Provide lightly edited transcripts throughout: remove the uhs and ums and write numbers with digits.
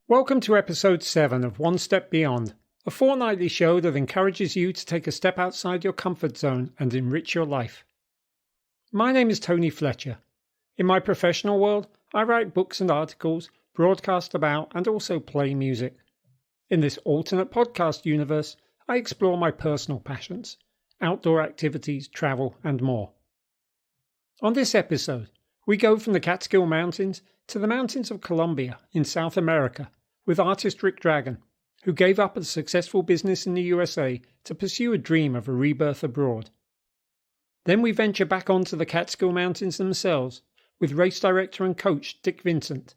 Welcome to episode 7 of One Step Beyond, a fortnightly show that encourages you to take a step outside your comfort zone and enrich your life. My name is Tony Fletcher. In my professional world, I write books and articles, broadcast about, and also play music. In this alternate podcast universe, I explore my personal passions, outdoor activities, travel, and more. On this episode, we go from the Catskill Mountains to the mountains of Colombia in South America with artist Ric Dragon, who gave up a successful business in the USA to pursue a dream of a rebirth abroad. Then we venture back onto the Catskill Mountains themselves with race director and coach Dick Vincent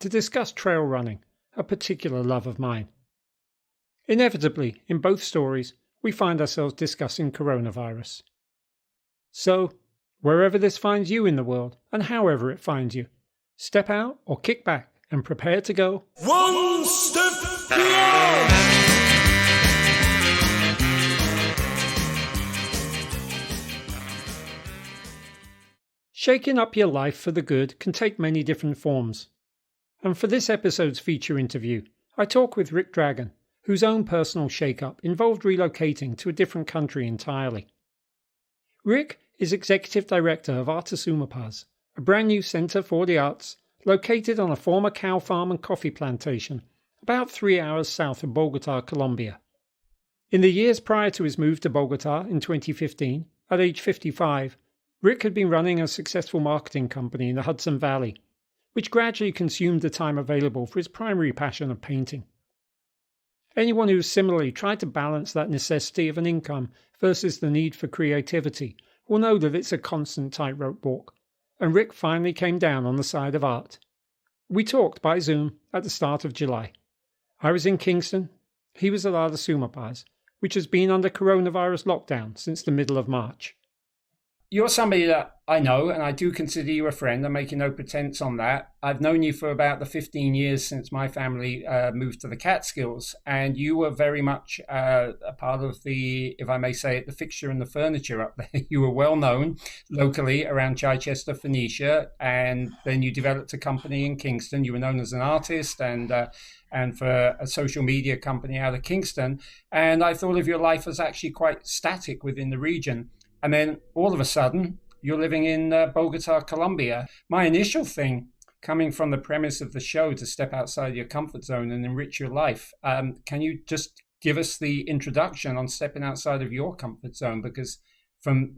to discuss trail running, a particular love of mine. Inevitably, in both stories, we find ourselves discussing coronavirus. So, wherever this finds you in the world, and however it finds you, step out or kick back and prepare to go one step beyond! Shaking up your life for the good can take many different forms. And for this episode's feature interview, I talk with Ric Dragon, whose own personal shake-up involved relocating to a different country entirely. Ric is Executive Director of Arte Sumapaz, a brand new centre for the arts located on a former cow farm and coffee plantation about 3 hours south of Bogotá, Colombia. In the years prior to his move to Bogotá in 2015, at age 55, Ric had been running a successful marketing company in the Hudson Valley, which gradually consumed the time available for his primary passion of painting. Anyone who has similarly tried to balance that necessity of an income versus the need for creativity will know that it's a constant tightrope walk, and Ric finally came down on the side of art. We talked by Zoom at the start of July. I was in Kingston, he was at Arte Sumapaz, which has been under coronavirus lockdown since the middle of March. You're somebody that I know, and I do consider you a friend. I'm making no pretense on that. I've known you for about the 15 years since my family moved to the Catskills, and you were very much a part of the, if I may say it, the fixture and the furniture up there. You were well known locally around Chichester, Phoenicia, and then you developed a company in Kingston. You were known as an artist and for a social media company out of Kingston. And I thought of your life as actually quite static within the region. And then all of a sudden, you're living in Bogotá, Colombia. My initial thing, coming from the premise of the show to step outside your comfort zone and enrich your life, can you just give us the introduction on stepping outside of your comfort zone? Because from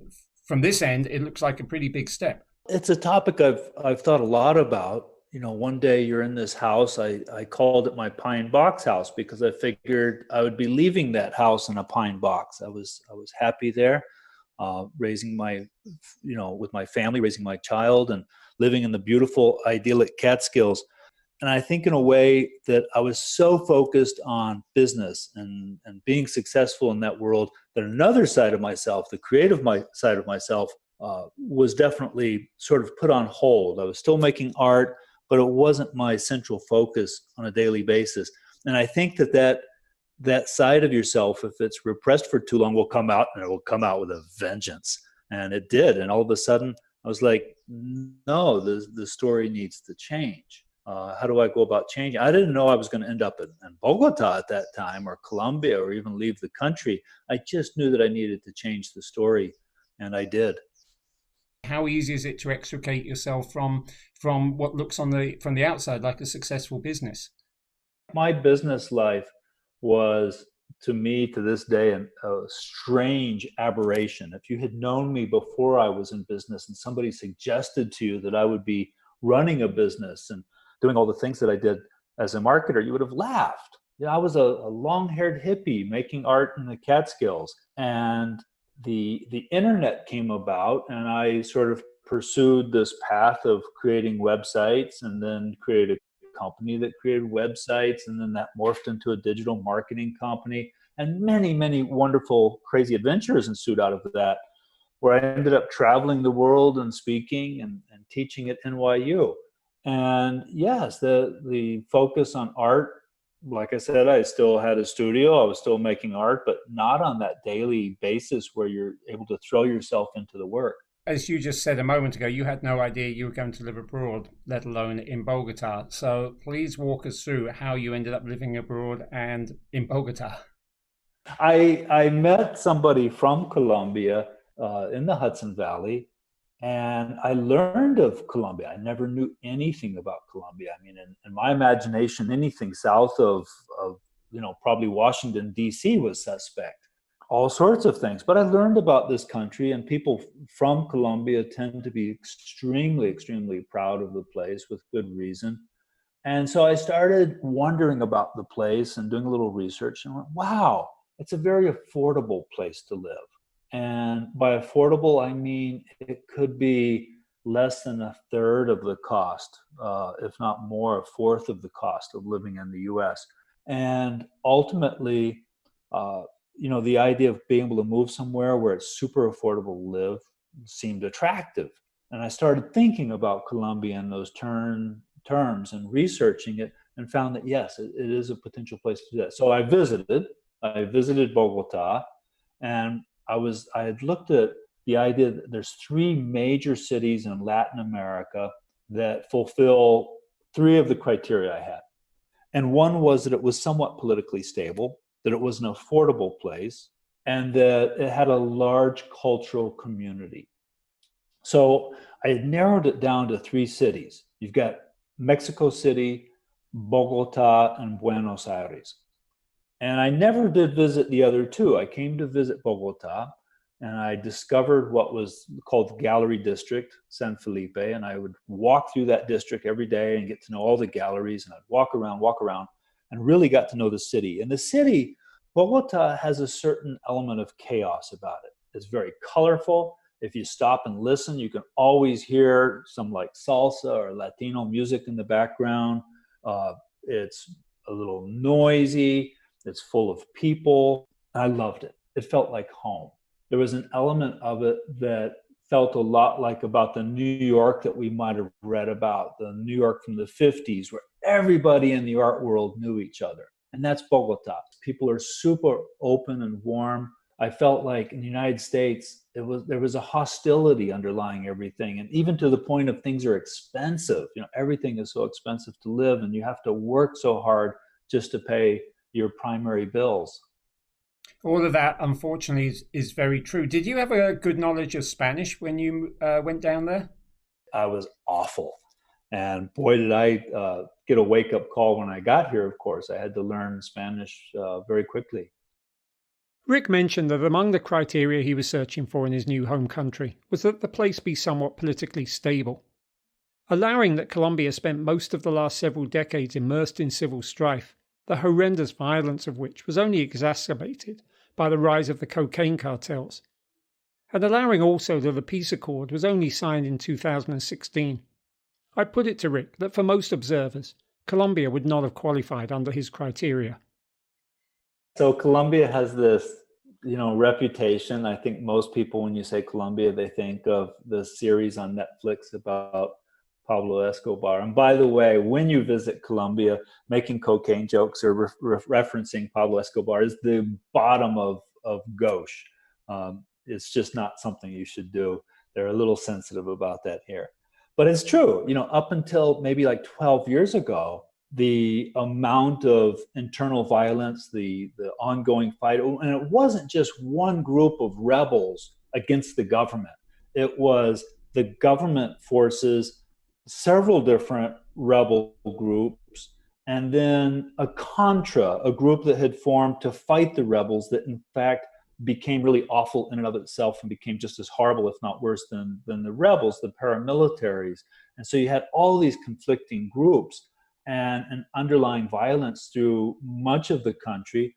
this end, it looks like a pretty big step. It's a topic I've thought a lot about. You know, one day you're in this house. I called it my pine box house because I figured I would be leaving that house in a pine box. I was happy there. Raising with my family, raising my child and living in the beautiful, idyllic Catskills. And I think in a way that I was so focused on business and being successful in that world that another side of myself, the creative side of myself, was definitely sort of put on hold. I was still making art, but it wasn't my central focus on a daily basis. And I think that side of yourself, if it's repressed for too long, will come out, and it will come out with a vengeance. And it did. And all of a sudden, I was like, no, the story needs to change. How do I go about changing? I didn't know I was going to end up in Bogotá at that time, or Colombia, or even leave the country. I just knew that I needed to change the story, and I did. How easy is it to extricate yourself from what looks from the outside like a successful business? My business life was, to me, to this day, a strange aberration. If you had known me before I was in business and somebody suggested to you that I would be running a business and doing all the things that I did as a marketer, you would have laughed. You know, I was a long-haired hippie making art in the Catskills, and the internet came about, and I sort of pursued this path of creating websites, and then created company that created websites, and then that morphed into a digital marketing company, and many, many wonderful, crazy adventures ensued out of that, where I ended up traveling the world and speaking and teaching at NYU. And yes, the focus on art, like I said, I still had a studio, I was still making art, but not on that daily basis where you're able to throw yourself into the work. As you just said a moment ago, you had no idea you were going to live abroad, let alone in Bogotá. So please walk us through how you ended up living abroad and in Bogotá. I met somebody from Colombia in the Hudson Valley, and I learned of Colombia. I never knew anything about Colombia. I mean, in my imagination, anything south of probably Washington, D.C. was suspect. All sorts of things. But I learned about this country, and people from Colombia tend to be extremely, extremely proud of the place with good reason. And so I started wondering about the place and doing a little research and went, wow, it's a very affordable place to live. And by affordable, I mean it could be less than a third of the cost, if not more, a fourth of the cost of living in the US. And ultimately, the idea of being able to move somewhere where it's super affordable to live seemed attractive. And I started thinking about Colombia in those terms and researching it, and found that, yes, it is a potential place to do that. So I visited Bogotá, and I had looked at the idea that there's three major cities in Latin America that fulfill three of the criteria I had. And one was that it was somewhat politically stable, that it was an affordable place, and that it had a large cultural community. So I had narrowed it down to three cities. You've got Mexico City, Bogotá, and Buenos Aires. And I never did visit the other two. I came to visit Bogotá, and I discovered what was called the Gallery District, San Felipe, and I would walk through that district every day and get to know all the galleries, and I'd walk around, and really got to know the city. And the city, Bogotá, has a certain element of chaos about it. It's very colorful. If you stop and listen, you can always hear some like salsa or Latino music in the background. It's a little noisy. It's full of people. I loved it. It felt like home. There was an element of it that felt a lot like about the New York that we might have read about, the New York from the 50s, where everybody in the art world knew each other. And that's Bogotá. People are super open and warm. I felt like in the United States, there was a hostility underlying everything. And even to the point of things are expensive. Everything is so expensive to live, and you have to work so hard just to pay your primary bills. All of that, unfortunately, is very true. Did you have a good knowledge of Spanish when you went down there? I was awful. And boy, did I get a wake-up call when I got here, of course. I had to learn Spanish very quickly. Ric mentioned that among the criteria he was searching for in his new home country was that the place be somewhat politically stable. Allowing that Colombia spent most of the last several decades immersed in civil strife, the horrendous violence of which was only exacerbated by the rise of the cocaine cartels, and allowing also that the peace accord was only signed in 2016. I put it to Ric that for most observers, Colombia would not have qualified under his criteria. So Colombia has this, reputation. I think most people, when you say Colombia, they think of the series on Netflix about Pablo Escobar. And by the way, when you visit Colombia, making cocaine jokes or referencing Pablo Escobar is the bottom of gauche. It's just not something you should do. They're a little sensitive about that here. But it's true, up until maybe like 12 years ago, the amount of internal violence, the ongoing fight, and it wasn't just one group of rebels against the government. It was the government forces, several different rebel groups, and then a Contra, a group that had formed to fight the rebels that in fact became really awful in and of itself and became just as horrible, if not worse, than the rebels, the paramilitaries. And so you had all these conflicting groups and an underlying violence through much of the country.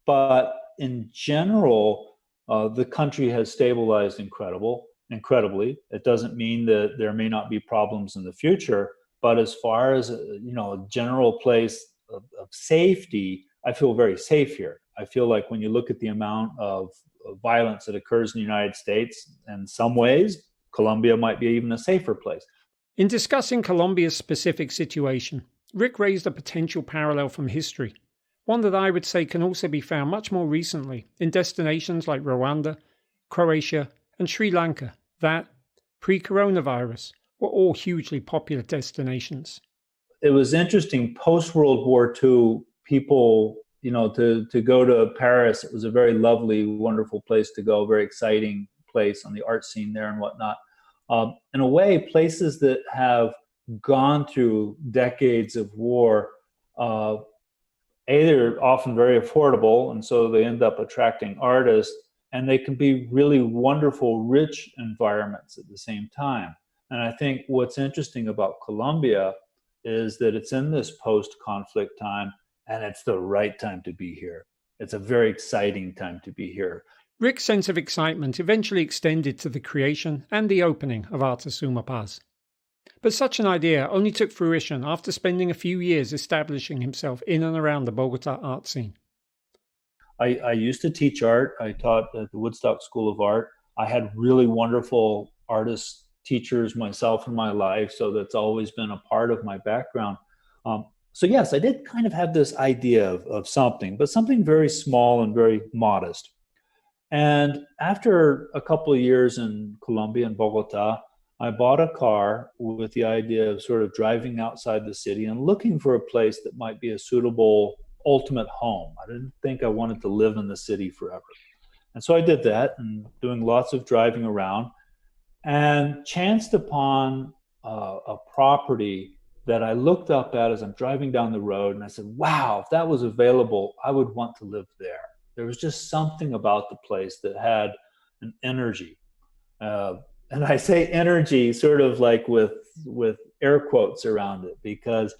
But in general, the country has stabilized incredibly. It doesn't mean that there may not be problems in the future, but as far as a general place of safety, I feel very safe here. I feel like when you look at the amount of violence that occurs in the United States, in some ways, Colombia might be even a safer place. In discussing Colombia's specific situation, Ric raised a potential parallel from history, one that I would say can also be found much more recently in destinations like Rwanda, Croatia, and Sri Lanka that, pre-coronavirus, were all hugely popular destinations. It was interesting, post-World War II, people, to go to Paris, it was a very lovely, wonderful place to go, very exciting place on the art scene there and whatnot. In a way, places that have gone through decades of war, they're often very affordable, and so they end up attracting artists, and they can be really wonderful, rich environments at the same time. And I think what's interesting about Colombia is that it's in this post-conflict time, and it's the right time to be here. It's a very exciting time to be here. Ric's sense of excitement eventually extended to the creation and the opening of Arte Sumapaz. But such an idea only took fruition after spending a few years establishing himself in and around the Bogotá art scene. I used to teach art. I taught at the Woodstock School of Art. I had really wonderful artists, teachers myself in my life, so that's always been a part of my background. So yes, I did kind of have this idea of something, but something very small and very modest. And after a couple of years in Colombia and Bogotá, I bought a car with the idea of sort of driving outside the city and looking for a place that might be a suitable ultimate home. I didn't think I wanted to live in the city forever. And so I did that, and doing lots of driving around, and chanced upon a property that I looked up at as I'm driving down the road, and I said, wow, if that was available, I would want to live there. There was just something about the place that had an energy. And I say energy sort of like with air quotes around it, because,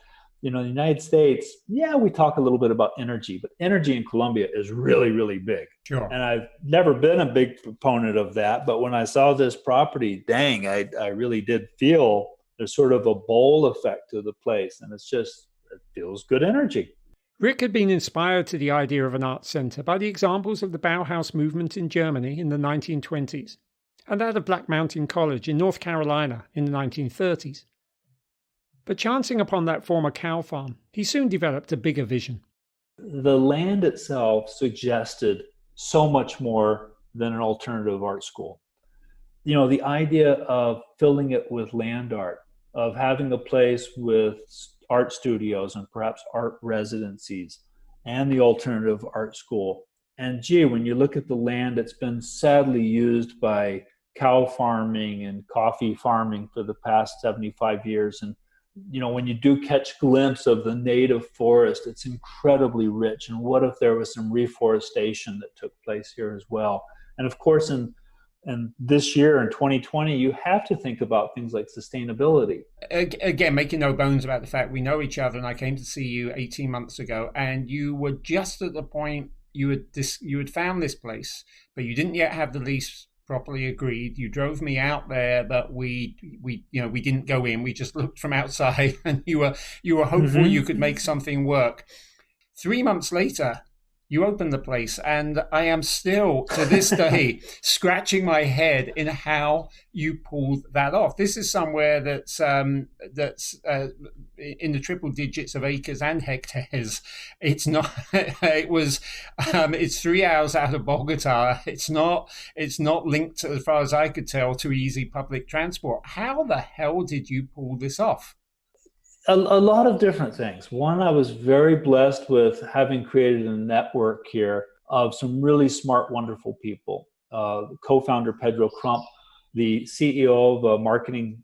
in the United States, yeah, we talk a little bit about energy, but energy in Colombia is really, really big. Sure. And I've never been a big proponent of that, but when I saw this property, dang, I really did feel there's sort of a bowl effect to the place, and it feels good energy. Ric had been inspired to the idea of an art centre by the examples of the Bauhaus movement in Germany in the 1920s, and that of Black Mountain College in North Carolina in the 1930s. But chancing upon that former cow farm, he soon developed a bigger vision. The land itself suggested so much more than an alternative art school. The idea of filling it with land art, of having a place with art studios and perhaps art residencies, and the alternative art school. And gee, when you look at the land, it's been sadly used by cow farming and coffee farming for the past 75 years. And, when you do catch a glimpse of the native forest, it's incredibly rich. And what if there was some reforestation that took place here as well? And of course, in this year, in 2020, you have to think about things like sustainability. Again, making no bones about the fact we know each other, and I came to see you 18 months ago, and you were just at the point you had found this place, but you didn't yet have the lease properly agreed. You drove me out there, but we didn't go in. We just looked from outside, and you were hopeful you could make something work. 3 months later, you opened the place, and I am still, to this day, scratching my head in how you pulled that off. This is somewhere that's in the triple digits of acres and hectares. It's not. It was. It's 3 hours out of Bogotá. It's not linked, as far as I could tell, to easy public transport. How the hell did you pull this off? A lot of different things. One, I was very blessed with having created a network here of some really smart, wonderful people. Co-founder Pedro Crump, the CEO of a marketing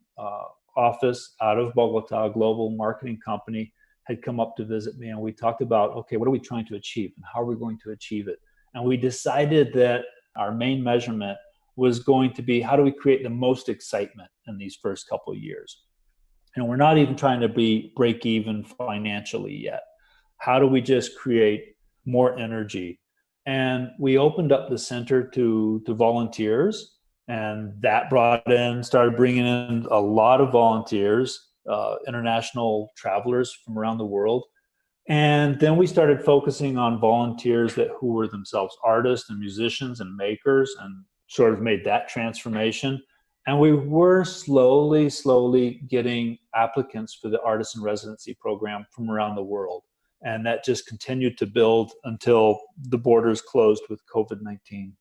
office out of Bogotá, a global marketing company, had come up to visit me, and we talked about, okay, what are we trying to achieve and how are we going to achieve it? And we decided that our main measurement was going to be, how do we create the most excitement in these first couple of years? And we're not even trying to break even financially yet. How do we just create more energy? And we opened up the center to volunteers, and that started bringing in a lot of volunteers, international travelers from around the world. And then we started focusing on volunteers who were themselves artists and musicians and makers, and sort of made that transformation. And we were slowly getting applicants for the artist in residency program from around the world. And that just continued to build until the borders closed with COVID-19.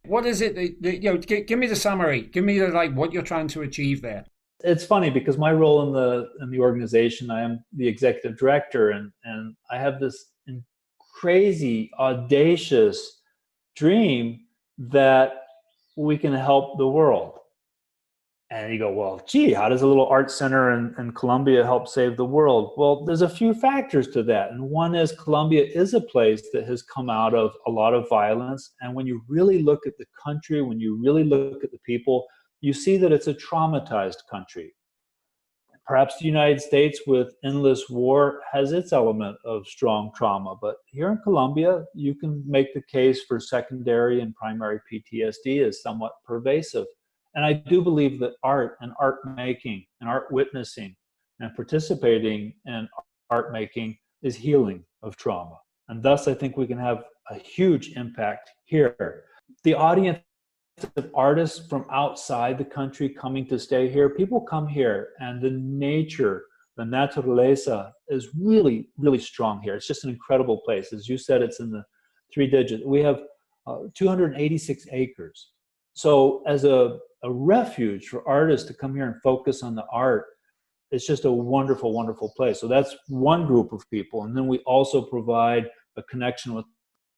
What is it give me the summary. Give me the, like, what you're trying to achieve there. It's funny because my role in the organization, I am the executive director, and I have this crazy, audacious dream that we can help the world. And you go, well, gee, how does a little art center in Colombia help save the world? Well, there's a few factors to that. And one is Colombia is a place that has come out of a lot of violence. And when you really look at the country, when you really look at the people, you see that it's a traumatized country. Perhaps the United States with endless war has its element of strong trauma. But here in Colombia, you can make the case for secondary and primary PTSD is somewhat pervasive. And I do believe that art and art making and art witnessing and participating in art making is healing of trauma. And thus, I think we can have a huge impact here. The audience of artists from outside the country coming to stay here, people come here and the nature, the naturaleza is really, really strong here. It's just an incredible place. As you said, it's in the 3 digits. We have 286 acres. So as a refuge for artists to come here and focus on the art, it's just a wonderful, wonderful place. So that's one group of people. And then we also provide a connection with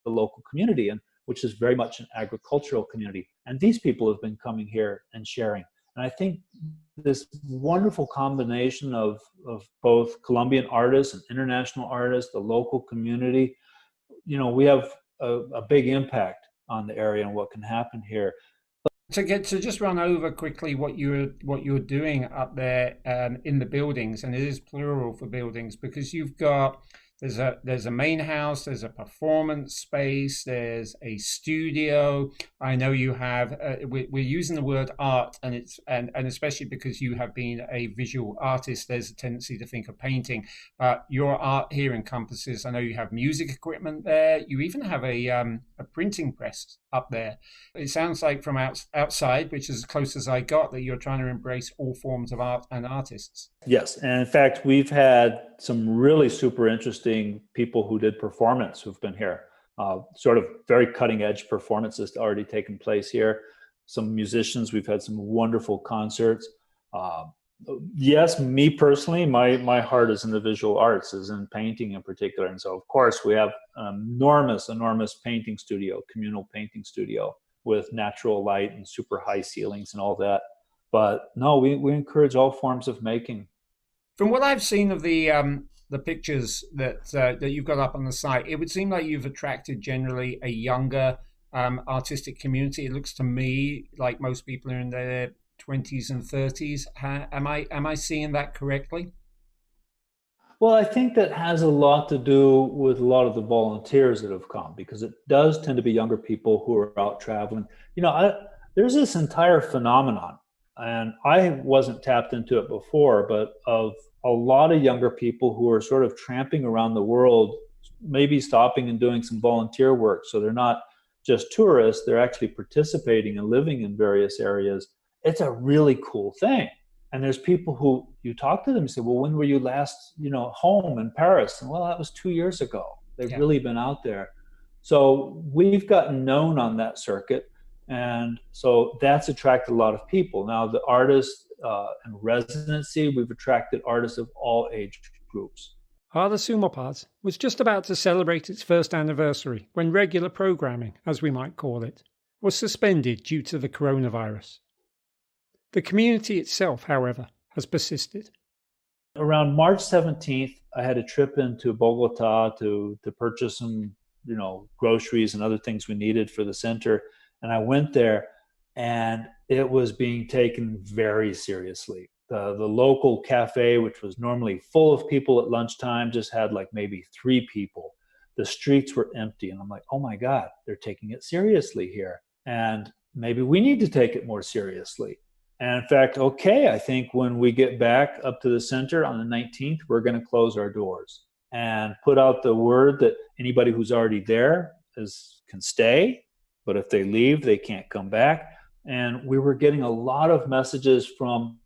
the local community, and which is very much an agricultural community. And these people have been coming here and sharing. And I think this wonderful combination of both Colombian artists and international artists, the local community, we have a big impact on the area and what can happen here. To just run over quickly what you're doing up there in the buildings, and it is plural for buildings, because you've got there's a main house, there's a performance space, there's a studio. I know you have we're using the word art, and it's and especially because you have been a visual artist, there's a tendency to think of painting, but your art here encompasses, I know you have music equipment there, you even have a printing press up there. It sounds like from outside, which is as close as I got, that you're trying to embrace all forms of art and artists. Yes, and in fact, we've had some really super interesting people who did performance who've been here. Sort of very cutting edge performances already taken place here. Some musicians, we've had some wonderful concerts. Yes, me personally, my heart is in the visual arts, is in painting in particular. And so, of course, we have an enormous painting studio, communal painting studio with natural light and super high ceilings and all that. But no, we encourage all forms of making. From what I've seen of the pictures that you've got up on the site, it would seem like you've attracted generally a younger artistic community. It looks to me like most people are in their 20s and 30s. Am I seeing that correctly? Well, I think that has a lot to do with a lot of the volunteers that have come, because it does tend to be younger people who are out traveling. There's this entire phenomenon, and I wasn't tapped into it before, but of a lot of younger people who are sort of tramping around the world, maybe stopping and doing some volunteer work. So they're not just tourists, they're actually participating and living in various areas. It's a really cool thing. And there's people who you talk to them and say, well, when were you last, home in Paris? And well, that was 2 years ago. They've really been out there. So we've gotten known on that circuit. And so that's attracted a lot of people. Now, the artists in residency, we've attracted artists of all age groups. Arte Sumapaz was just about to celebrate its first anniversary when regular programming, as we might call it, was suspended due to the coronavirus. The community itself, however, has persisted. Around March 17th, I had a trip into Bogotá to purchase some, groceries and other things we needed for the center. And I went there, and it was being taken very seriously. The local cafe, which was normally full of people at lunchtime, just had like maybe 3 people. The streets were empty. And I'm like, oh my God, they're taking it seriously here. And maybe we need to take it more seriously. And in fact, I think when we get back up to the center on the 19th, we're going to close our doors and put out the word that anybody who's already there can stay, but if they leave, they can't come back. And we were getting a lot of messages from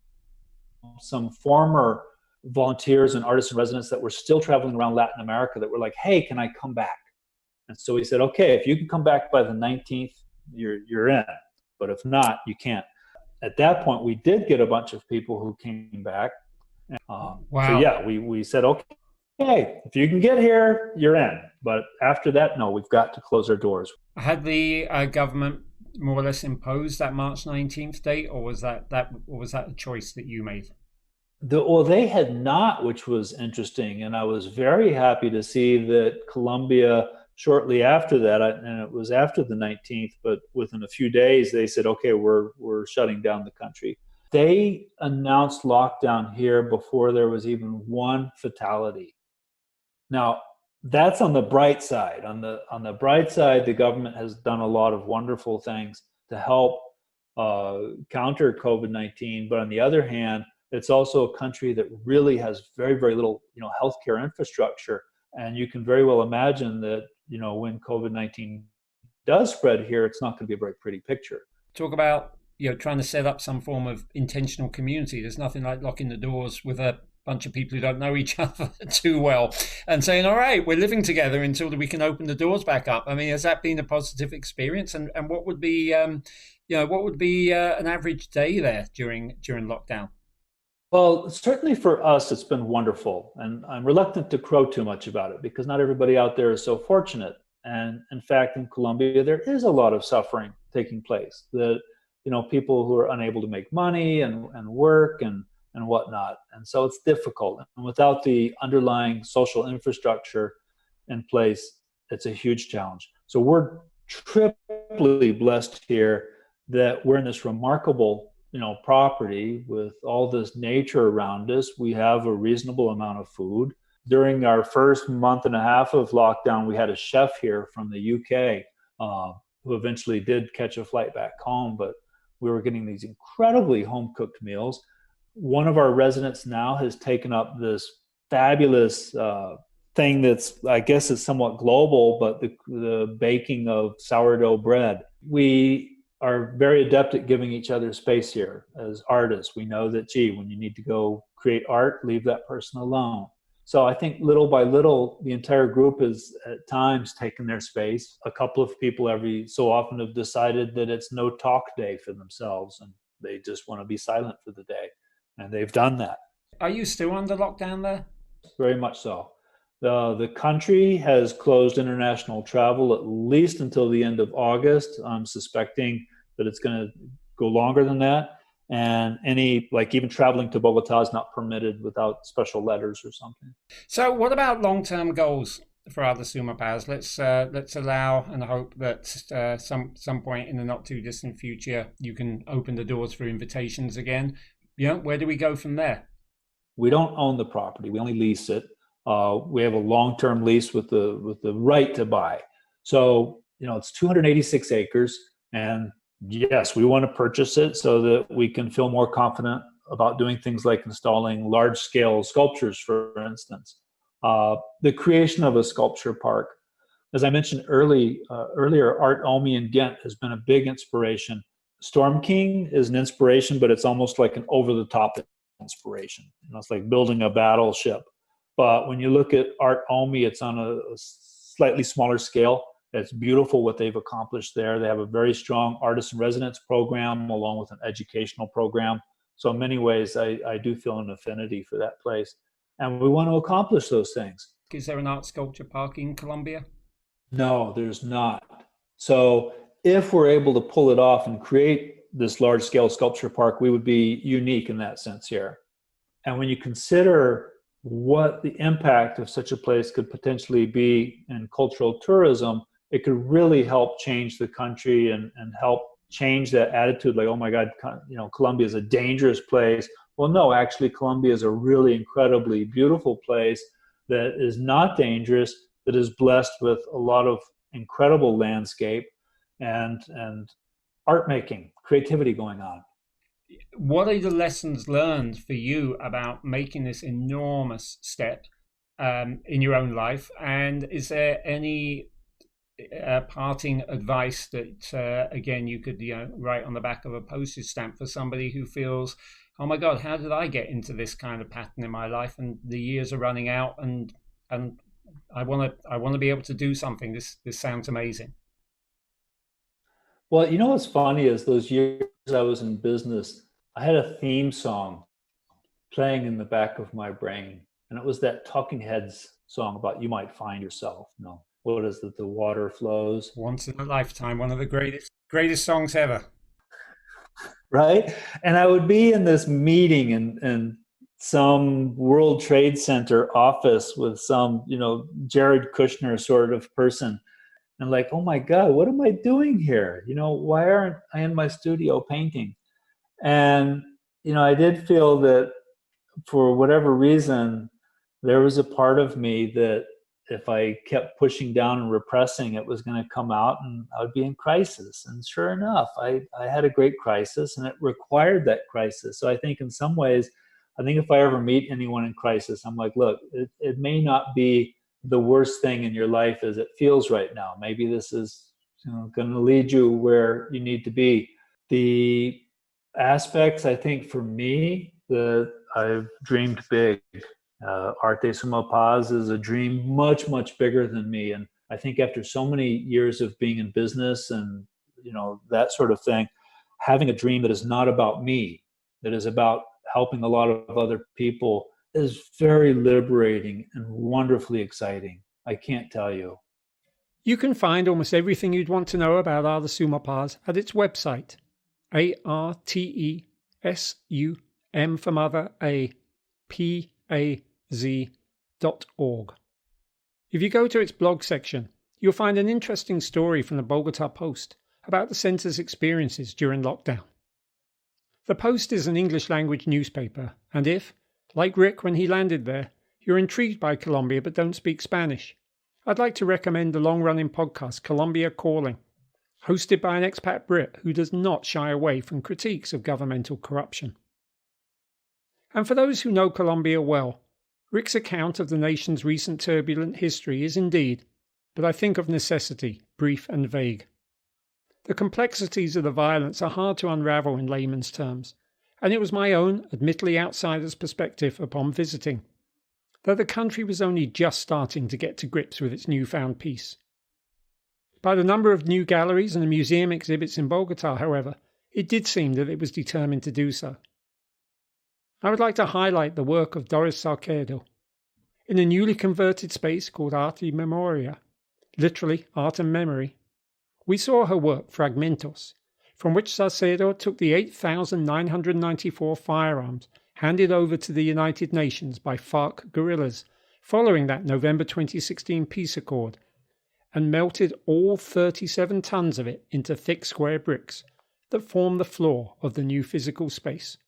some former volunteers and artists and residents that were still traveling around Latin America that were like, hey, can I come back? And so we said, okay, if you can come back by the 19th, you're in. But if not, you can't. At that point, we did get a bunch of people who came back. So Wow. yeah, we said, okay, if you can get here, you're in. But after that, no, we've got to close our doors. Had the government more or less imposed that March 19th date, or was that a choice that you made? Well, they had not, which was interesting, and I was very happy to see that Colombia shortly after that, and it was after the 19th, but within a few days, they said, "Okay, we're shutting down the country." They announced lockdown here before there was even one fatality. Now, that's on the bright side. On the bright side, the government has done a lot of wonderful things to help counter COVID-19. But on the other hand, it's also a country that really has very, very little, healthcare infrastructure. And you can very well imagine that, when COVID-19 does spread here, it's not going to be a very pretty picture. Talk about trying to set up some form of intentional community. There's nothing like locking the doors with a bunch of people who don't know each other too well and saying, all right, we're living together until we can open the doors back up. I mean, has that been a positive experience? And what would be an average day there during lockdown? Well, certainly for us, it's been wonderful. And I'm reluctant to crow too much about it because not everybody out there is so fortunate. And in fact, in Colombia, there is a lot of suffering taking place. That, people who are unable to make money and work and whatnot. And so it's difficult. And without the underlying social infrastructure in place, it's a huge challenge. So we're triply blessed here that we're in this remarkable property with all this nature around us. We have a reasonable amount of food. During our first month and a half of lockdown, we had a chef here from the UK who eventually did catch a flight back home, but we were getting these incredibly home-cooked meals. One of our residents now has taken up this fabulous thing that's, I guess, is somewhat global, but the baking of sourdough bread. We are very adept at giving each other space here as artists. We know that, when you need to go create art, leave that person alone. So I think little by little, the entire group has at times taken their space. A couple of people every so often have decided that it's no talk day for themselves and they just want to be silent for the day. And they've done that. Are you still under lockdown there? Very much so. The country has closed international travel at least until the end of August. I'm suspecting that it's going to go longer than that. And even traveling to Bogotá is not permitted without special letters or something. So what about long-term goals for Arte Sumapaz? Let's allow and hope that some point in the not too distant future, you can open the doors for invitations again. Where do we go from there? We don't own the property. We only lease it. We have a long-term lease with the right to buy. So, it's 286 acres. And yes, we want to purchase it so that we can feel more confident about doing things like installing large-scale sculptures, for instance. The creation of a sculpture park. As I mentioned earlier, Art Omi in Ghent has been a big inspiration. Storm King is an inspiration, but it's almost like an over-the-top inspiration. It's like building a battleship. But when you look at Art Omi, it's on a slightly smaller scale. It's beautiful what they've accomplished there. They have a very strong artist in residence program along with an educational program. So in many ways, I do feel an affinity for that place. And we want to accomplish those things. Is there an art sculpture park in Colombia? No, there's not. So if we're able to pull it off and create this large-scale sculpture park, we would be unique in that sense here. And when you consider what the impact of such a place could potentially be in cultural tourism, it could really help change the country and help change that attitude like, oh my God, Colombia is a dangerous place. Well, no, actually, Colombia is a really incredibly beautiful place that is not dangerous, that is blessed with a lot of incredible landscape and art making, creativity going on. What are the lessons learned for you about making this enormous step in your own life? And is there any parting advice that, again, you could write on the back of a postage stamp for somebody who feels, oh my God, how did I get into this kind of pattern in my life? And the years are running out, and I want to be able to do something. This sounds amazing. Well, you know what's funny is those years I was in business, I had a theme song playing in the back of my brain. And it was that Talking Heads song about you might find yourself. No, what is it? The water flows. Once in a lifetime, one of the greatest songs ever. Right. And I would be in this meeting in some World Trade Center office with some, Jared Kushner sort of person. And like, oh my God, what am I doing here? Why aren't I in my studio painting? And, I did feel that for whatever reason, there was a part of me that if I kept pushing down and repressing, it was going to come out and I would be in crisis. And sure enough, I had a great crisis and it required that crisis. So I think in some ways, if I ever meet anyone in crisis, I'm like, look, it may not be the worst thing in your life as it feels right now. Maybe this is going to lead you where you need to be. The aspects, I think, for me, that I've dreamed big. Arte Sumapaz is a dream much, much bigger than me. And I think after so many years of being in business and, that sort of thing, having a dream that is not about me, that is about helping a lot of other people is very liberating and wonderfully exciting. I can't tell you. You can find almost everything you'd want to know about Arte Sumapaz at its website, ARTESUM for mother, PAZ.org. If you go to its blog section, you'll find an interesting story from the Bogotá Post about the centre's experiences during lockdown. The Post is an English-language newspaper, and if, like Rick when he landed there, you're intrigued by Colombia but don't speak Spanish, I'd like to recommend the long-running podcast Colombia Calling, hosted by an expat Brit who does not shy away from critiques of governmental corruption. And for those who know Colombia well, Rick's account of the nation's recent turbulent history is indeed, but I think of necessity, brief and vague. The complexities of the violence are hard to unravel in layman's terms, and it was my own, admittedly outsider's perspective upon visiting, that the country was only just starting to get to grips with its newfound peace. By the number of new galleries and museum exhibits in Bogotá, however, it did seem that it was determined to do so. I would like to highlight the work of Doris Salcedo. In a newly converted space called Arte Memoria, literally Art and Memory, we saw her work Fragmentos, from which Salcedo took the 8,994 firearms handed over to the United Nations by FARC guerrillas following that November 2016 peace accord, and melted all 37 tons of it into thick square bricks that form the floor of the new physical space.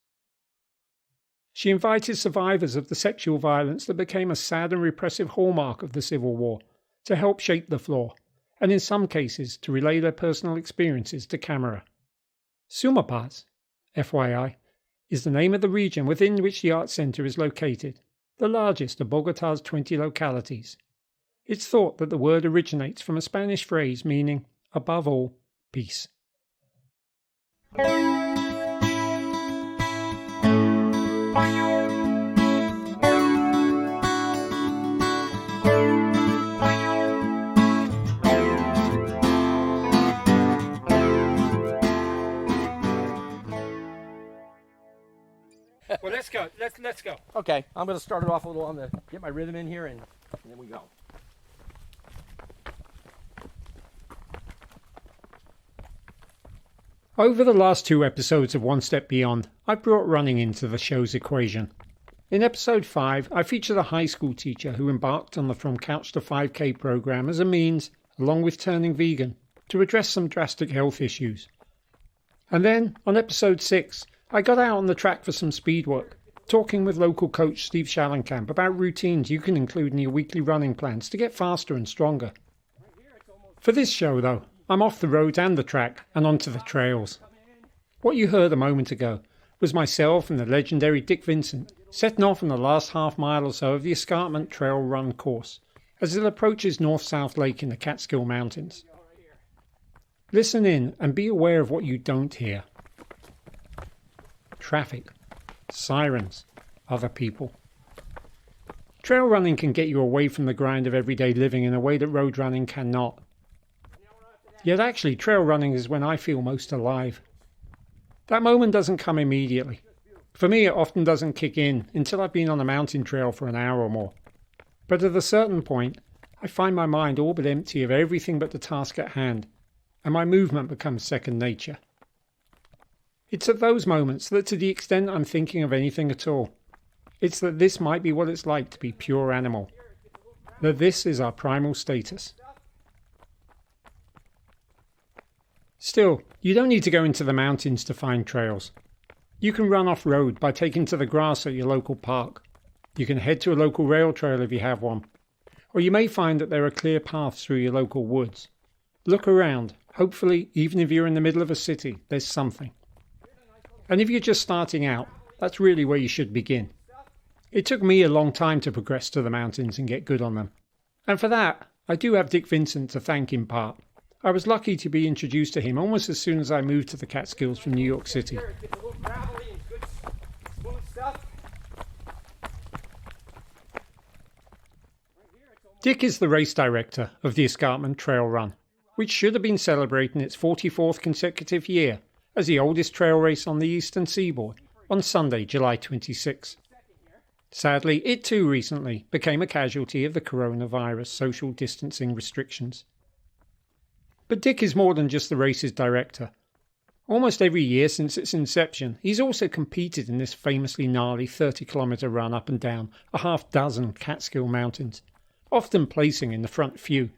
She invited survivors of the sexual violence that became a sad and repressive hallmark of the Civil War to help shape the floor, and in some cases to relay their personal experiences to camera. Sumapaz, FYI, is the name of the region within which the Art Centre is located, the largest of Bogotá's 20 localities. It's thought that the word originates from a Spanish phrase meaning, above all, peace. Well, let's go. Let's go. Okay, I'm going to start it off a little on get my rhythm in here, and then we go. Over the last 2 episodes of One Step Beyond, I've brought running into the show's equation. In episode 5, I feature the high school teacher who embarked on the From Couch to 5K program as a means, along with turning vegan, to address some drastic health issues. And then, on episode 6, I got out on the track for some speed work, talking with local coach Steve Schallenkamp about routines you can include in your weekly running plans to get faster and stronger. For this show, though, I'm off the roads and the track and onto the trails. What you heard a moment ago was myself and the legendary Dick Vincent setting off on the last half mile or so of the escarpment trail run course as it approaches North-South Lake in the Catskill Mountains. Listen in and be aware of what you don't hear. Traffic, sirens, other people. Trail running can get you away from the grind of everyday living in a way that road running cannot. Yet actually, trail running is when I feel most alive. That moment doesn't come immediately. For me, it often doesn't kick in until I've been on a mountain trail for an hour or more. But at a certain point, I find my mind all but empty of everything but the task at hand, and my movement becomes second nature. It's at those moments that, to the extent I'm thinking of anything at all, it's that this might be what it's like to be pure animal, that this is our primal status. Still, you don't need to go into the mountains to find trails. You can run off-road by taking to the grass at your local park. You can head to a local rail trail if you have one. Or you may find that there are clear paths through your local woods. Look around. Hopefully, even if you're in the middle of a city, there's something. And if you're just starting out, that's really where you should begin. It took me a long time to progress to the mountains and get good on them. And for that, I do have Dick Vincent to thank in part. I was lucky to be introduced to him almost as soon as I moved to the Catskills from New York City. Dick is the race director of the Escarpment Trail Run, which should have been celebrating its 44th consecutive year as the oldest trail race on the eastern seaboard on Sunday, July 26. Sadly, it too recently became a casualty of the coronavirus social distancing restrictions. But Dick is more than just the race's director. Almost every year since its inception, he's also competed in this famously gnarly 30-kilometre run up and down a half dozen Catskill Mountains, often placing in the front few.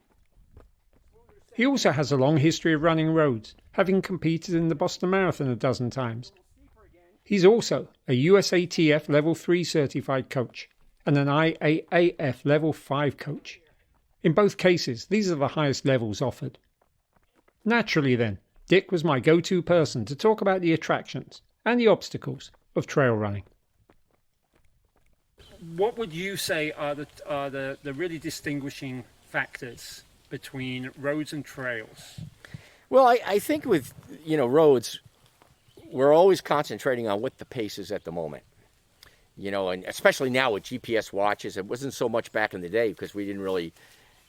He also has a long history of running roads, having competed in the Boston Marathon a dozen times. He's also a USATF Level 3 certified coach and an IAAF Level 5 coach. In both cases, these are the highest levels offered. Naturally then, Dick was my go-to person to talk about the attractions and the obstacles of trail running. What would you say are the really distinguishing factors between roads and trails? Well, I think with, roads, we're always concentrating on what the pace is at the moment. And especially now with GPS watches, it wasn't so much back in the day because we didn't really,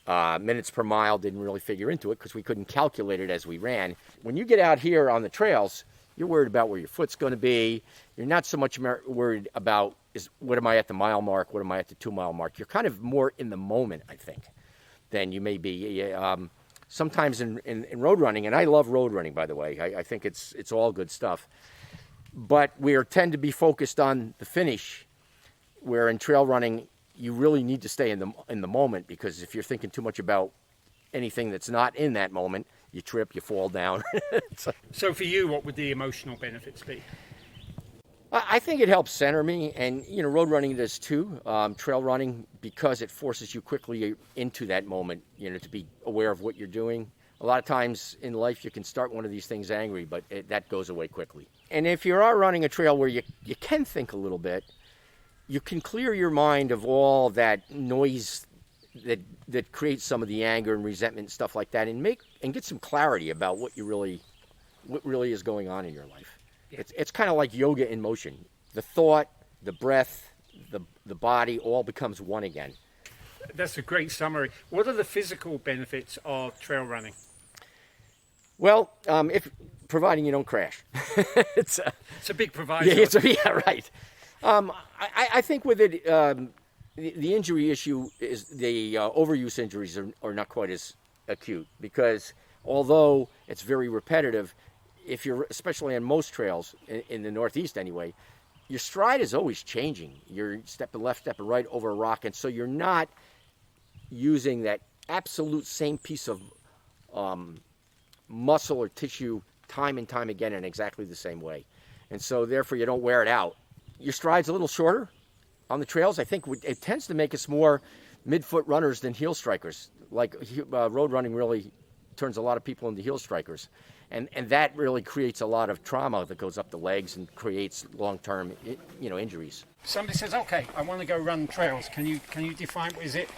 minutes per mile didn't really figure into it because we couldn't calculate it as we ran. When you get out here on the trails, you're worried about where your foot's going to be. You're not so much worried about what am I at the mile mark, what am I at the 2 mile mark. You're kind of more in the moment, I think, than you may be. Sometimes in road running, and I love road running, by the way. I think it's all good stuff. But we tend to be focused on the finish, where in trail running, you really need to stay in the moment, because if you're thinking too much about anything that's not in that moment, you trip, you fall down. So for you, what would the emotional benefits be? I think it helps center me, and road running does too. Trail running, because it forces you quickly into that moment, to be aware of what you're doing. A lot of times in life you can start one of these things angry, but that goes away quickly. And if you are running a trail where you can think a little bit, you can clear your mind of all that noise that creates some of the anger and resentment and stuff like that, and get some clarity about what really is going on in your life. Yeah. It's kind of like yoga in motion. The thought, the breath, the body all becomes one again. That's a great summary. What are the physical benefits of trail running? Well, if providing you don't crash. It's a big proviso. Yeah, right. I think with it, the injury issue is the overuse injuries are not quite as acute, because although it's very repetitive, if you're, especially on most trails in the Northeast anyway, your stride is always changing. You're stepping left, stepping right over a rock, and so you're not using that absolute same piece of muscle or tissue time and time again in exactly the same way. And so therefore you don't wear it out. Your stride's a little shorter on the trails. I think it tends to make us more mid-foot runners than heel strikers. Like road running really turns a lot of people into heel strikers. And that really creates a lot of trauma that goes up the legs and creates long-term, injuries. Somebody says, "Okay, I want to go run trails. Can you define what is it?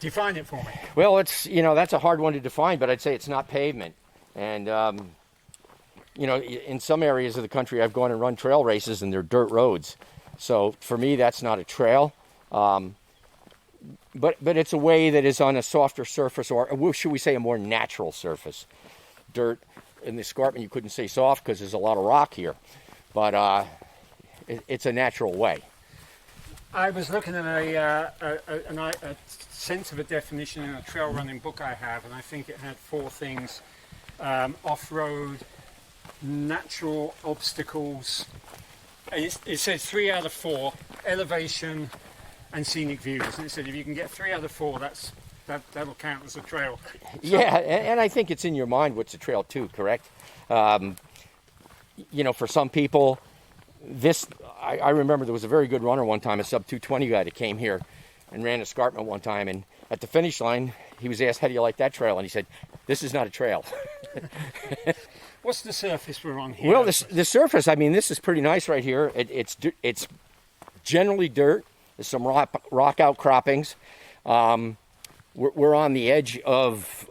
Define it for me." Well, it's that's a hard one to define, but I'd say it's not pavement. And in some areas of the country, I've gone and run trail races, and they're dirt roads. So for me, that's not a trail. But it's a way that is on a softer surface, or should we say a more natural surface. dirt in the escarpment. You couldn't say soft because there's a lot of rock here, but it's a natural way. I was looking at a sense of a definition in a trail running book I have, and I think it had 4 things: off-road, natural obstacles. It said 3 out of 4: elevation and scenic views. And it said if you can get 3 out of 4, that'll count as a trail. Yeah, and I think it's in your mind what's a trail too, correct? For some people, I remember there was a very good runner one time, a sub 220 guy that came here and ran escarpment one time, and at the finish line, he was asked, how do you like that trail? And he said, this is not a trail. What's the surface we're on here? Well, the surface, I mean, this is pretty nice right here. It's generally dirt. There's some rock outcroppings. We're on the edge of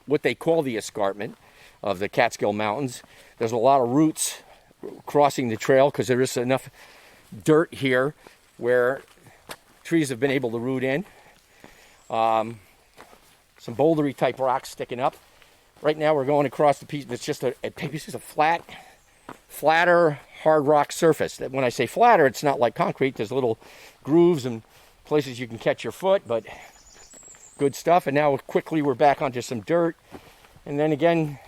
what they call the escarpment of the Catskill Mountains. There's a lot of roots crossing the trail because there is enough dirt here where trees have been able to root in. Some bouldery type rocks sticking up. Right now we're going across the piece that's just a flatter, hard rock surface. When I say flatter, it's not like concrete. There's little grooves and places you can catch your foot, but good stuff. And now quickly we're back onto some dirt, and then again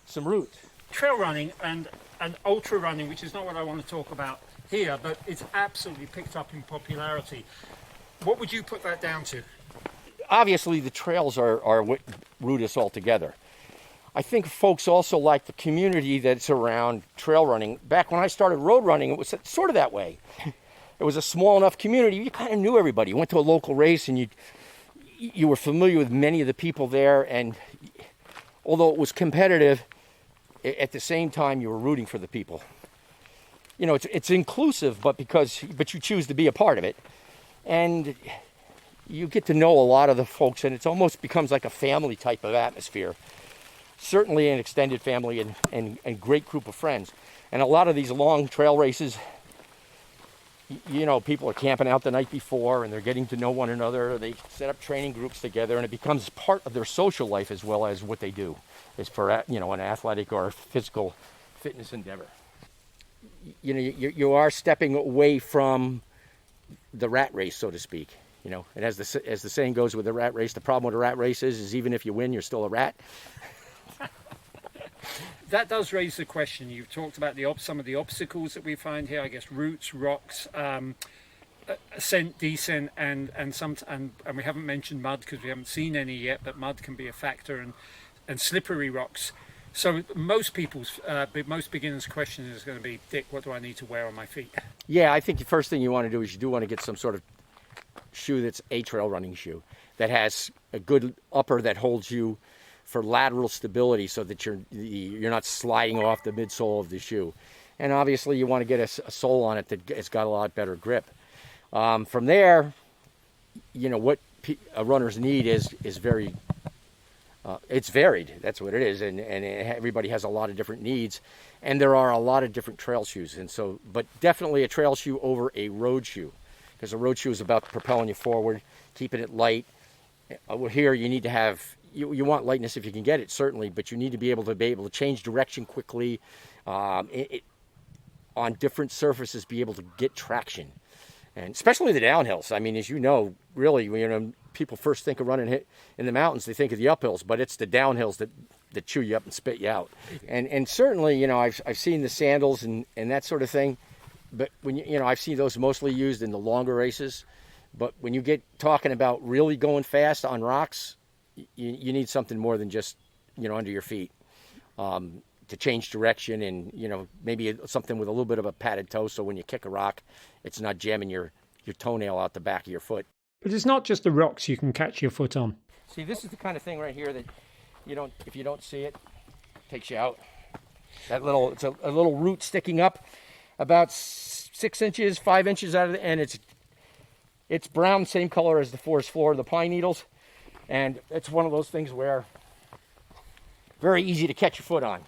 some roots. Trail running and ultra running, which is not what I want to talk about here, but it's absolutely picked up in popularity. What would you put that down to? Obviously the trails are what root us all together. I think folks also like the community that's around trail running. Back when I started road running, it was sort of that way. It was a small enough community. You kind of knew everybody. You went to a local race and you were familiar with many of the people there. And although it was competitive, at the same time, you were rooting for the people. You know, it's inclusive, but you choose to be a part of it. And you get to know a lot of the folks, and it almost becomes like a family type of atmosphere. Certainly an extended family and great group of friends. And a lot of these long trail races, people are camping out the night before and they're getting to know one another. They set up training groups together, and it becomes part of their social life as well as what they do is for, an athletic or physical fitness endeavor. You are stepping away from the rat race, so to speak. And as the saying goes with the rat race, the problem with a rat race is even if you win, you're still a rat. That does raise the question. You've talked about some of the obstacles that we find here. I guess roots, rocks, ascent, descent, and we haven't mentioned mud because we haven't seen any yet. But mud can be a factor, and slippery rocks. So most beginners' question is going to be, Dick, what do I need to wear on my feet? Yeah, I think the first thing you want to do is you do want to get some sort of shoe that's a trail running shoe that has a good upper that holds you for lateral stability so that you're not sliding off the midsole of the shoe. And obviously you want to get a sole on it that's got a lot better grip. From there, what a runner's need is very, it's varied. That's what it is. And everybody has a lot of different needs. And there are a lot of different trail shoes. But definitely a trail shoe over a road shoe, because a road shoe is about propelling you forward, keeping it light. Here you need to have, you want lightness if you can get it, certainly, but you need to be able to change direction quickly, on different surfaces, be able to get traction, and especially the downhills. I mean, as you know, really, when people first think of running in the mountains, they think of the uphills, but it's the downhills that chew you up and spit you out. And certainly, I've seen the sandals and that sort of thing, but when I've seen those mostly used in the longer races. But when you get talking about really going fast on rocks, you need something more than just, under your feet, to change direction, and, maybe something with a little bit of a padded toe so when you kick a rock, it's not jamming your toenail out the back of your foot. But it's not just the rocks you can catch your foot on. See, this is the kind of thing right here that if you don't see it, takes you out. It's a little root sticking up about 6 inches, 5 inches out of it, and it's brown, same color as the forest floor of the pine needles. And it's one of those things where very easy to catch your foot on.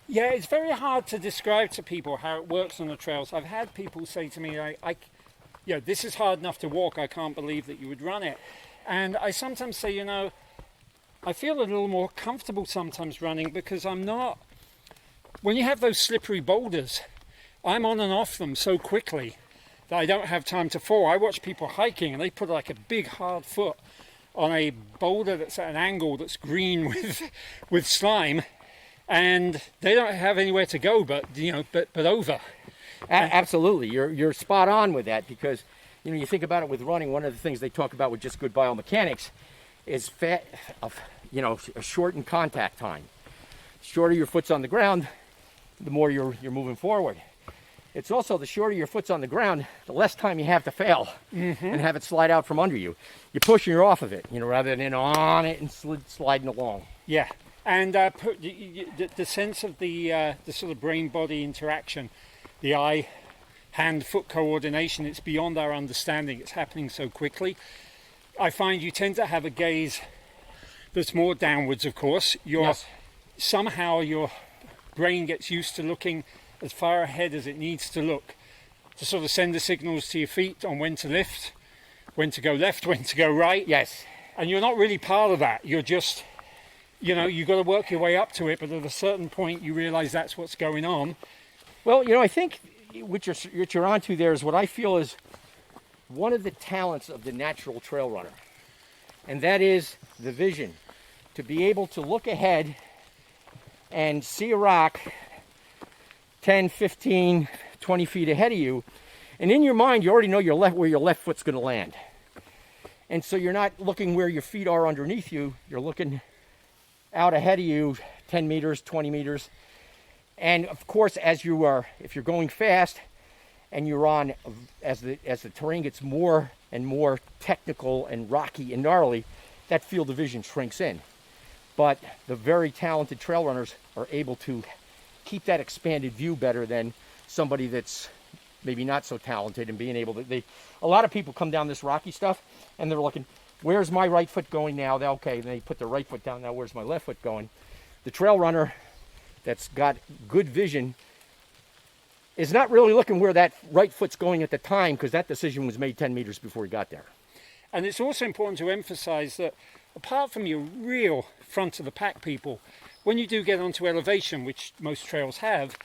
Yeah, it's very hard to describe to people how it works on the trails. I've had people say to me, this is hard enough to walk. I can't believe that you would run it. And I sometimes say, I feel a little more comfortable sometimes running because I'm not, when you have those slippery boulders, I'm on and off them so quickly that I don't have time to fall. I watch people hiking and they put like a big hard foot on a boulder that's at an angle that's green with slime, and they don't have anywhere to go but over. Absolutely, you're spot on with that, because you think about it with running. One of the things they talk about with just good biomechanics is a shortened contact time. Shorter your foot's on the ground, the more you're moving forward. It's also the shorter your foot's on the ground, the less time you have to fail and have it slide out from under you. You're pushing her off of it, rather than on it and sliding along. Yeah, and the sense of the sort of brain-body interaction, the eye, hand, foot coordination, it's beyond our understanding. It's happening so quickly. I find you tend to have a gaze that's more downwards, of course. Somehow your brain gets used to looking as far ahead as it needs to look to sort of send the signals to your feet on when to lift, when to go left, when to go right. Yes. And you're not really part of that. You're just, you've got to work your way up to it, but at a certain point you realize that's what's going on. Well, I think what you're onto there is what I feel is one of the talents of the natural trail runner, and that is the vision. To be able to look ahead and see a rock 10, 15, 20 feet ahead of you, and in your mind you already know where your left foot's going to land. And so you're not looking where your feet are underneath you, you're looking out ahead of you 10 meters, 20 meters. And of course, if you're going fast and you're on, as the terrain gets more and more technical and rocky and gnarly, that field of vision shrinks in. But the very talented trail runners are able to keep that expanded view better than somebody that's maybe not so talented, and being able to, a lot of people come down this rocky stuff and they're looking, where's my right foot going now? Okay, they put their right foot down, now where's my left foot going? The trail runner that's got good vision is not really looking where that right foot's going at the time, because that decision was made 10 meters before he got there. And it's also important to emphasize that apart from your real front of the pack people, when you do get onto elevation, which most trails have,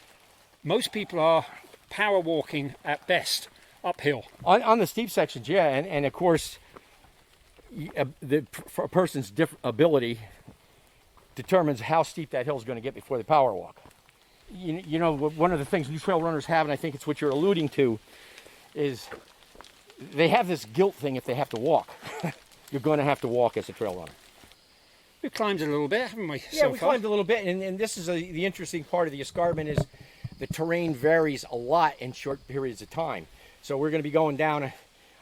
most people are power walking at best uphill. On the steep sections, yeah, and of course, a person's ability determines how steep that hill is going to get before they power walk. One of the things new trail runners have, and I think it's what you're alluding to, is they have this guilt thing if they have to walk. You're going to have to walk as a trail runner. We've climbed a little bit, haven't we? Yeah, we climbed a little bit, and this is the interesting part of the escarpment is the terrain varies a lot in short periods of time. So we're going to be going down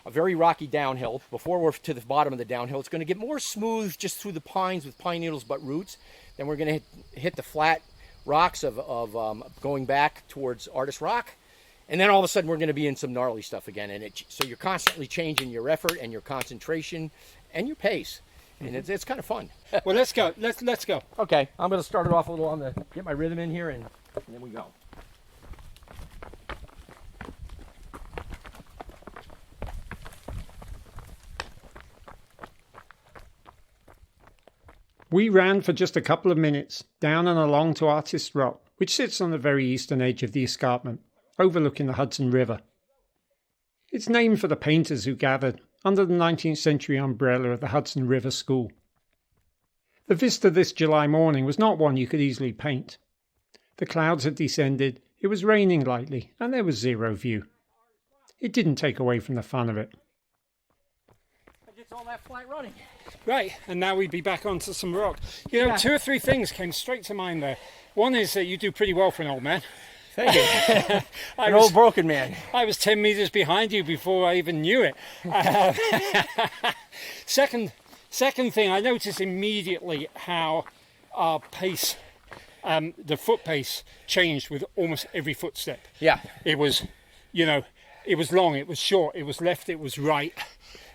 a very rocky downhill. Before we're to the bottom of the downhill, it's going to get more smooth just through the pines with pine needles but roots. Then we're going to hit the flat rocks of going back towards Artist Rock. And then all of a sudden we're going to be in some gnarly stuff again. And so you're constantly changing your effort and your concentration and your pace. And it's kind of fun. Well, let's go. Let's go. Okay, I'm going to start it off a little get my rhythm in here, and then we go. We ran for just a couple of minutes down and along to Artist Rock, which sits on the very eastern edge of the escarpment, overlooking the Hudson River. It's named for the painters who gathered under the 19th century umbrella of the Hudson River School. The vista this July morning was not one you could easily paint. The clouds had descended, it was raining lightly, and there was zero view. It didn't take away from the fun of it. It's all that flat running. Right, and now we'd be back onto some rock. Two or three things came straight to mind there. One is that you do pretty well for an old man. Thank you. An old broken man. I was 10 meters behind you before I even knew it. Second thing, I noticed immediately how our pace, the foot pace, changed with almost every footstep. Yeah. It was, it was long, it was short, it was left, it was right.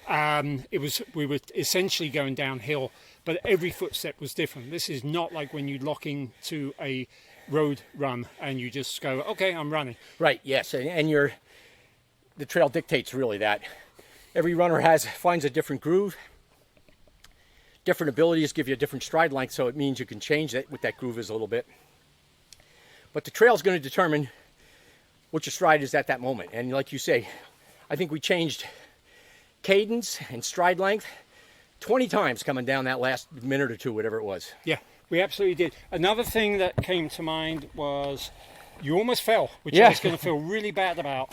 We were essentially going downhill, but every footstep was different. This is not like when you lock into a road run and you just go, okay, I'm running. Right, yes, and the trail dictates really that. Every runner finds a different groove. different abilities give you a different stride length, so it means you can change that what that groove is a little bit. But the trail is going to determine what your stride is at that moment. And like you say, I think we changed cadence and stride length 20 times coming down that last minute or two, whatever it was. Yeah, we absolutely did. Another thing that came to mind was you almost fell, which Yeah. I was going to feel really bad about.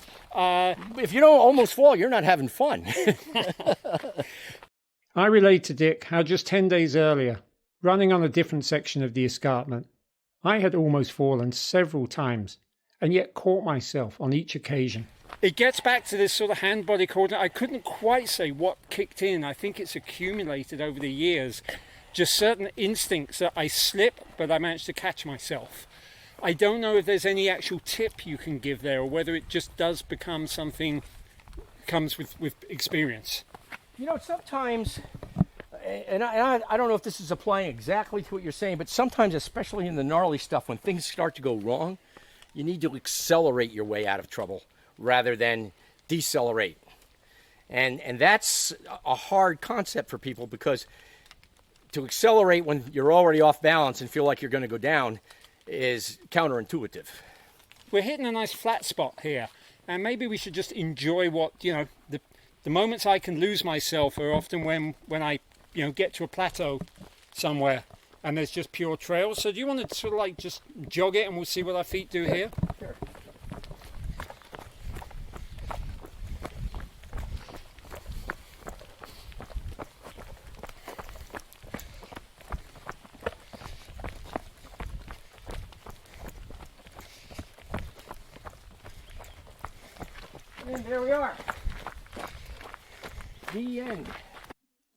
If you don't almost fall, you're not having fun. I relayed to Dick how just 10 days earlier, running on a different section of the escarpment, I had almost fallen several times and yet caught myself on each occasion. It gets back to this sort of hand-body coordinate. I couldn't quite say what kicked in. I think it's accumulated over the years. Just certain instincts that I slip, but I managed to catch myself. I don't know if there's any actual tip you can give there, or whether it just does become something comes with experience. You know, sometimes, and I don't know if this is applying exactly to what you're saying, but sometimes, especially in the gnarly stuff, when things start to go wrong, you need to accelerate your way out of trouble rather than decelerate. And that's a hard concept for people, because to accelerate when you're already off balance and feel like you're going to go down is counterintuitive. We're hitting a nice flat spot here, and maybe we should just enjoy what, the moments I can lose myself are often when I, get to a plateau somewhere and there's just pure trails. So do you want to sort of like just jog it and we'll see what our feet do here? Sure. And there we are. The end.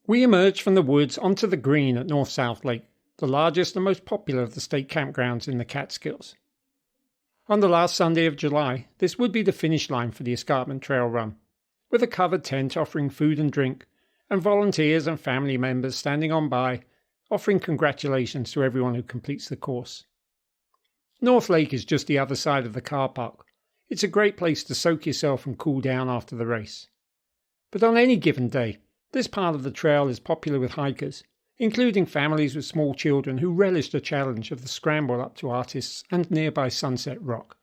We emerged from the woods onto the green at North-South Lake, the largest and most popular of the state campgrounds in the Catskills. On the last Sunday of July, this would be the finish line for the escarpment trail run, with a covered tent offering food and drink, and volunteers and family members standing on by, offering congratulations to everyone who completes the course. North Lake is just the other side of the car park. It's a great place to soak yourself and cool down after the race. But on any given day, this part of the trail is popular with hikers, including families with small children who relish the challenge of the scramble up to Artists and nearby Sunset Rock.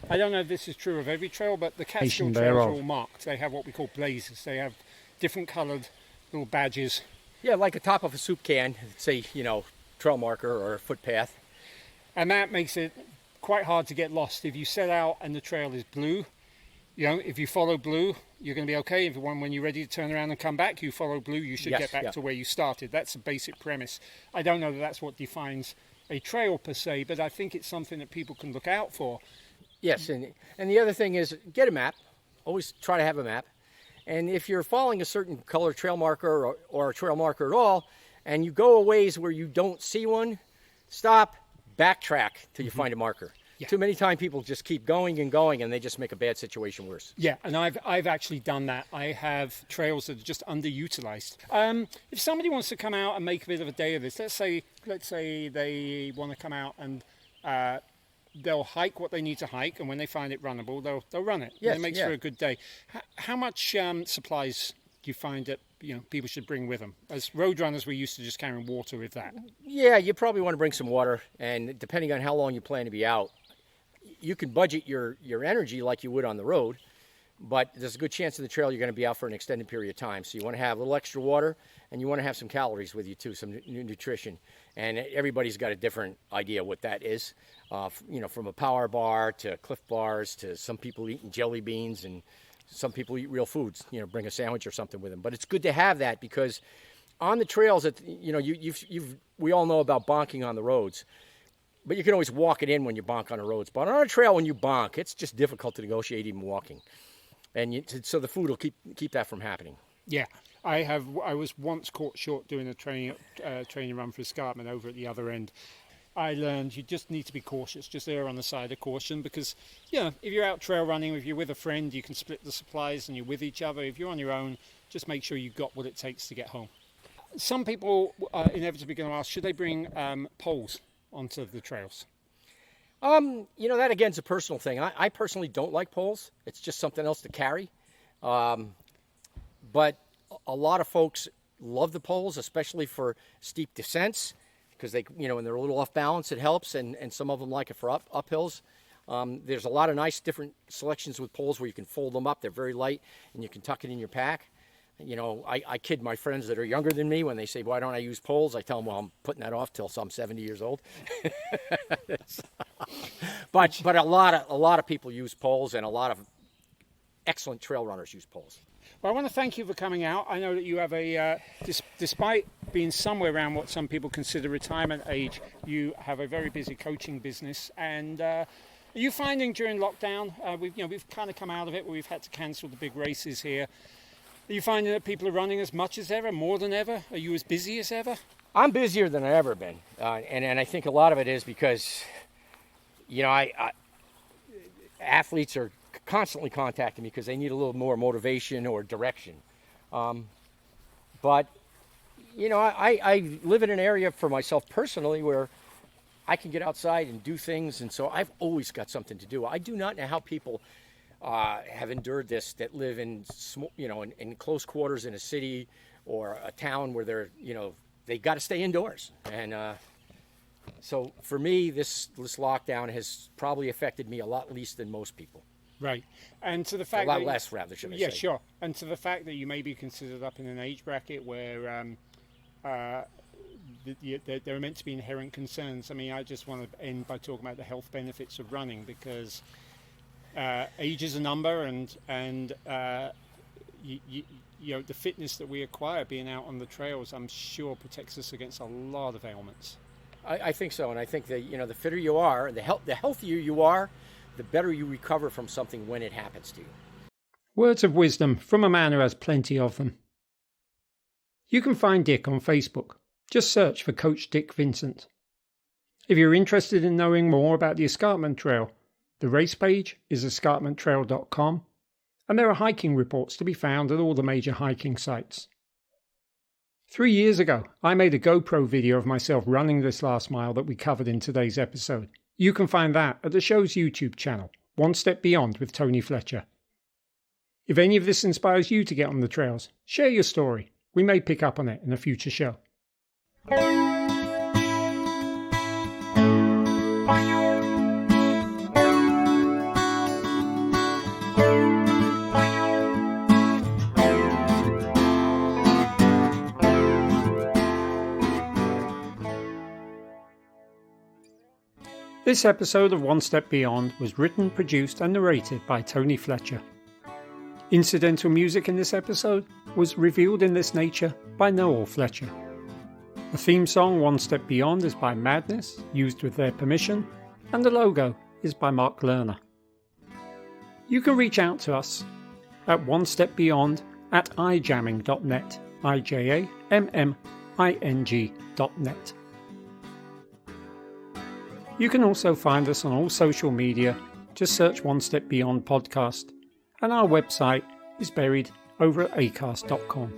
I don't know if this is true of every trail, but the Catskill trails are all marked. They have what we call blazes. They have different coloured little badges. Yeah, like the top of a soup can, say, trail marker or a footpath. And that makes it quite hard to get lost. If you set out and the trail is blue, if you follow blue, you're going to be okay. If when you're ready to turn around and come back, you follow blue, you should get back to where you started. That's the basic premise. I don't know that that's what defines a trail per se, but I think it's something that people can look out for. Yes, and the other thing is get a map. Always try to have a map. And if you're following a certain color trail marker or a trail marker at all, and you go a ways where you don't see one, stop, backtrack till you find a marker. Yeah. Too many times people just keep going and going, and they just make a bad situation worse. Yeah, and I've actually done that. I have trails that are just underutilized. If somebody wants to come out and make a bit of a day of this, let's say they want to come out and they'll hike what they need to hike, and when they find it runnable, they'll run it. Yes, and it makes for a good day. How much supplies do you find that people should bring with them? As road runners, we're used to just carrying water with that. Yeah, you probably want to bring some water, and depending on how long you plan to be out, you can budget your energy like you would on the road, but there's a good chance in the trail you're going to be out for an extended period of time. So you want to have a little extra water, and you want to have some calories with you too, some nutrition. And everybody's got a different idea what that is. From a power bar to Cliff Bars to some people eating jelly beans, and some people eat real foods. Bring a sandwich or something with them. But it's good to have that, because on the trails, we all know about bonking on the roads. But you can always walk it in when you bonk on the roads. But on a trail, when you bonk, it's just difficult to negotiate even walking. And so the food will keep that from happening. Yeah, I was once caught short doing a training run for escarpment over at the other end. I learned you just need to be cautious, just err on the side of caution, because if you're out trail running, if you're with a friend, you can split the supplies and you're with each other. If you're on your own, just make sure you've got what it takes to get home. Some people are inevitably going to ask, should they bring poles onto the trails? That again is a personal thing. I personally don't like poles. It's just something else to carry. But a lot of folks love the poles, especially for steep descents, because they, when they're a little off balance, it helps, and some of them like it for uphills. There's a lot of nice different selections with poles where you can fold them up. They're very light, and you can tuck it in your pack. I kid my friends that are younger than me when they say, why don't I use poles? I tell them, well, I'm putting that off till I'm 70 years old. but a lot of people use poles, and a lot of excellent trail runners use poles. Well, I want to thank you for coming out. I know that you have despite being somewhere around what some people consider retirement age, you have a very busy coaching business. And are you finding during lockdown, we've kind of come out of it where we've had to cancel the big races here. Are you finding that people are running as much as ever, more than ever? Are you as busy as ever? I'm busier than I've ever been. And I think a lot of it is because, athletes are constantly contacting me because they need a little more motivation or direction. But I live in an area for myself personally where I can get outside and do things, and so I've always got something to do. I do not know how people have endured this that live in in close quarters in a city or a town where they got to stay indoors. And so for me, this lockdown has probably affected me a lot less than most people. Right, and to the fact a lot less, rather, should I say? Yeah, sure. And to the fact that you may be considered up in an age bracket where there are meant to be inherent concerns. I mean, I just want to end by talking about the health benefits of running, because age is a number, and the fitness that we acquire being out on the trails, I'm sure, protects us against a lot of ailments. I think so, and I think that the fitter you are, the healthier you are, the better you recover from something when it happens to you. Words of wisdom from a man who has plenty of them. You can find Dick on Facebook. Just search for Coach Dick Vincent. If you're interested in knowing more about the Escarpment Trail, the race page is escarpmenttrail.com, and there are hiking reports to be found at all the major hiking sites. 3 years ago, I made a GoPro video of myself running this last mile that we covered in today's episode. You can find that at the show's YouTube channel, One Step Beyond with Tony Fletcher. If any of this inspires you to get on the trails, share your story. We may pick up on it in a future show. This episode of One Step Beyond was written, produced and narrated by Tony Fletcher. Incidental music in this episode was Revealed in This Nature by Noel Fletcher. The theme song One Step Beyond is by Madness, used with their permission, and the logo is by Mark Lerner. You can reach out to us at onestepbeyond@ijamming.net, IJAMMING.net. You can also find us on all social media. Just search One Step Beyond Podcast, and our website is buried over at acast.com.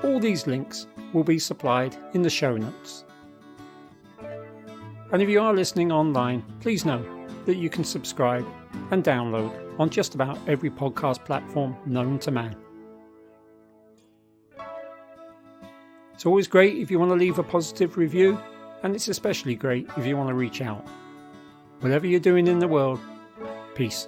All these links will be supplied in the show notes. And if you are listening online, please know that you can subscribe and download on just about every podcast platform known to man. It's always great if you want to leave a positive review, and it's especially great if you want to reach out. Whatever you're doing in the world, peace.